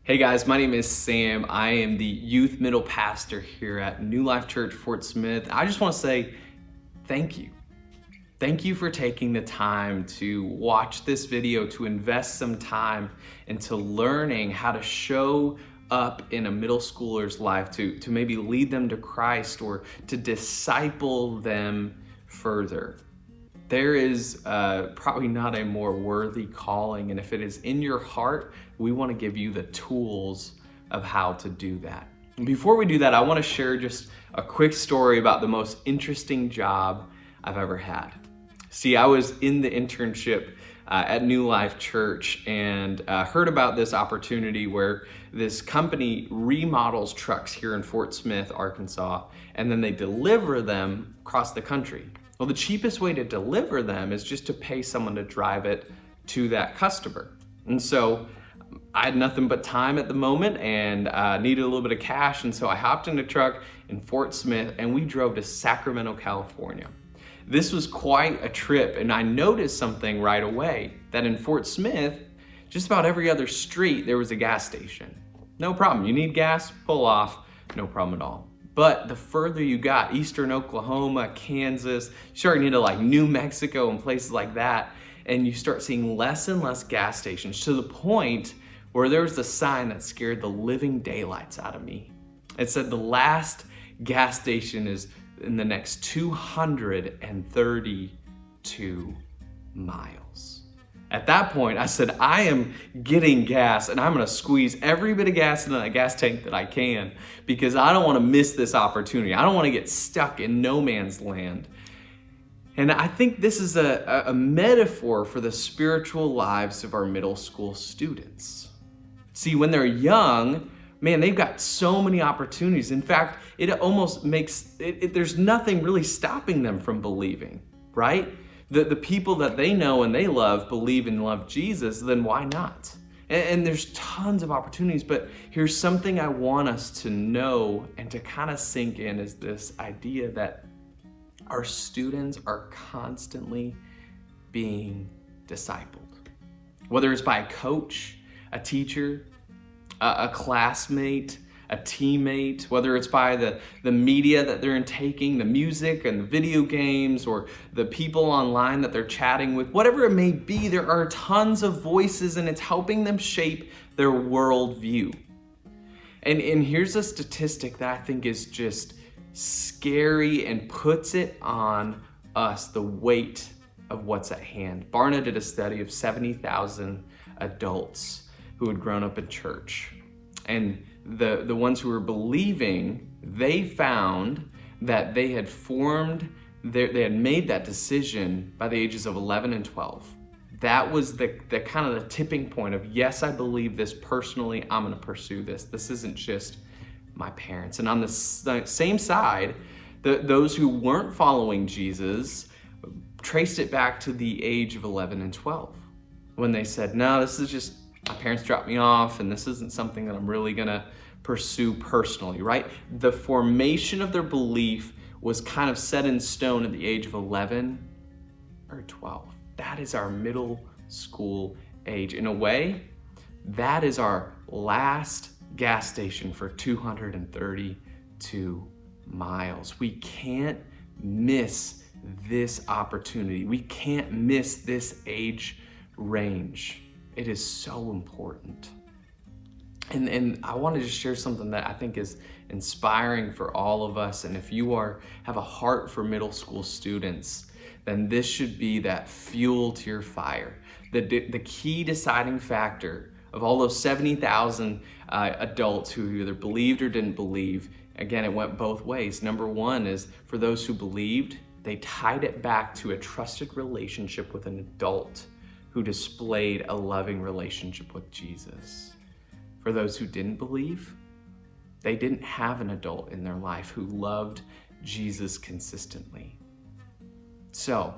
Hey guys, my name is Sam. I am the youth middle pastor here at New Life Church, Fort Smith. I just want to say thank you. Thank you for taking the time to watch this video, to invest some time into learning how to show up in a middle schooler's life, to maybe lead them to Christ or to disciple them further. There is probably not a more worthy calling, and if it is in your heart, we want to give you the tools of how to do that. And before we do that, I want to share just a quick story about the most interesting job I've ever had. See, I was in the internship at New Life Church and heard about this opportunity where this company remodels trucks here in Fort Smith, Arkansas, and then they deliver them across the country. Well, the cheapest way to deliver them is just to pay someone to drive it to that customer. And so I had nothing but time at the moment and needed a little bit of cash. And so I hopped in a truck in Fort Smith and we drove to Sacramento, California. This was quite a trip, and I noticed something right away, that in Fort Smith, just about every other street, there was a gas station. No problem. You need gas, pull off, no problem at all. But the further you got, eastern Oklahoma, Kansas, you start into like New Mexico and places like that, and you start seeing less and less gas stations, to the point where there was a sign that scared the living daylights out of me. It said the last gas station is in the next 232 miles. At that point, I said, I am getting gas and I'm gonna squeeze every bit of gas into that gas tank that I can, because I don't wanna miss this opportunity. I don't wanna get stuck in no man's land. And I think this is a metaphor for the spiritual lives of our middle school students. See, when they're young, man, they've got so many opportunities. In fact, it almost makes, there's nothing really stopping them from believing, right? The people that they know and they love believe and love Jesus, then why not? And there's tons of opportunities, but here's something I want us to know and to kind of sink in, is this idea that our students are constantly being discipled. Whether it's by a coach, a teacher, a classmate, a teammate, whether it's by the media that they're taking, the music and the video games, or the people online that they're chatting with, whatever it may be, there are tons of voices and it's helping them shape their worldview. And here's a statistic that I think is just scary and puts it on us, the weight of what's at hand. Barna did a study of 70,000 adults who had grown up in church. And the ones who were believing, they found that they had made that decision by the ages of 11 and 12. That was the kind of the tipping point of, yes, I believe this personally, I'm gonna pursue this. This isn't just my parents. And on the same side, those who weren't following Jesus traced it back to the age of 11 and 12, when they said, no, this is just, my parents dropped me off and this isn't something that I'm really gonna pursue personally, right? The formation of their belief was kind of set in stone at the age of 11 or 12. That is our middle school age. In a way, that is our last gas station for 232 miles. We can't miss this opportunity. We can't miss this age range. It is so important. And I want to just share something that I think is inspiring for all of us. And if you have a heart for middle school students, then this should be that fuel to your fire. The key deciding factor of all those 70,000 adults who either believed or didn't believe, again, it went both ways. Number one is, for those who believed, they tied it back to a trusted relationship with an adult who displayed a loving relationship with Jesus. For those who didn't believe, they didn't have an adult in their life who loved Jesus consistently. So,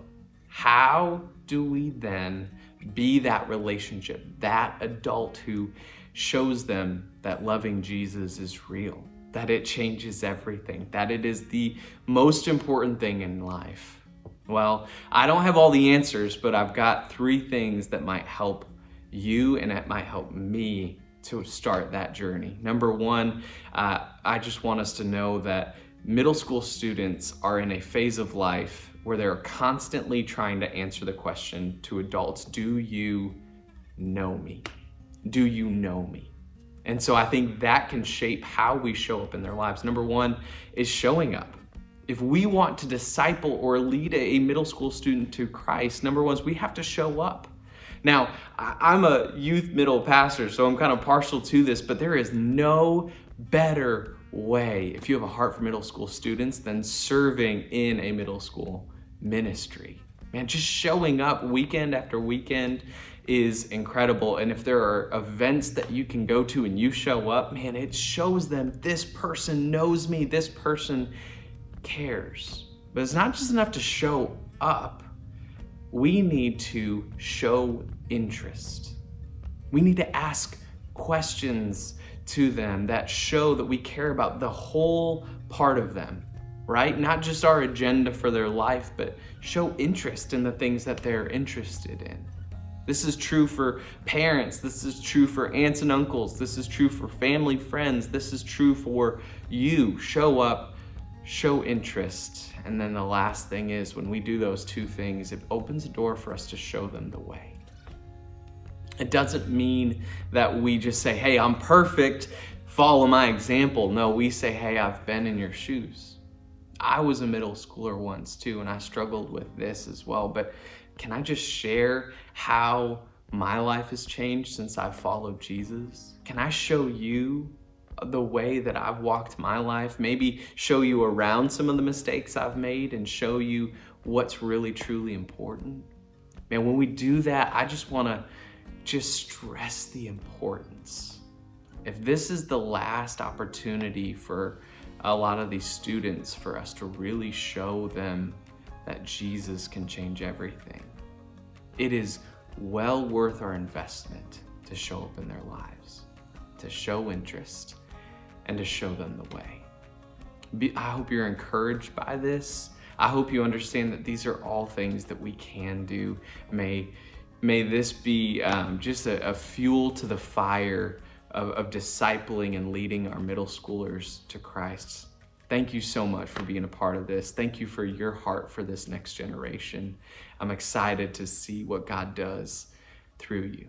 how do we then be that relationship, that adult who shows them that loving Jesus is real, that it changes everything, that it is the most important thing in life? Well, I don't have all the answers, but I've got 3 things that might help you and it might help me to start that journey. Number one, I just want us to know that middle school students are in a phase of life where they're constantly trying to answer the question to adults, do you know me? Do you know me? And so I think that can shape how we show up in their lives. Number one is showing up. If we want to disciple or lead a middle school student to Christ, number one is we have to show up. Now, I'm a youth middle pastor, so I'm kind of partial to this, but there is no better way, if you have a heart for middle school students, than serving in a middle school ministry. Man, just showing up weekend after weekend is incredible. And if there are events that you can go to and you show up, man, it shows them this person knows me, this person cares. But it's not just enough to show up. We need to show interest. We need to ask questions to them that show that we care about the whole part of them, right? Not just our agenda for their life, but show interest in the things that they're interested in. This is true for parents. This is true for aunts and uncles. This is true for family, friends. This is true for you. Show up, show interest. And then the last thing is when we do those two things, it opens a door for us to show them the way. It doesn't mean that we just say, hey, I'm perfect, follow my example. No, we say, hey, I've been in your shoes. I was a middle schooler once too, and I struggled with this as well. But can I just share how my life has changed since I've followed Jesus? Can I show you the way that I've walked my life? Maybe show you around some of the mistakes I've made and show you what's really, truly important. Man, when we do that, I just want to stress the importance. If this is the last opportunity for a lot of these students for us to really show them that Jesus can change everything, it is well worth our investment to show up in their lives, to show interest, and to show them the way. I hope you're encouraged by this. I hope you understand that these are all things that we can do. May this be just a fuel to the fire of discipling and leading our middle schoolers to Christ. Thank you so much for being a part of this. Thank you for your heart for this next generation. I'm excited to see what God does through you.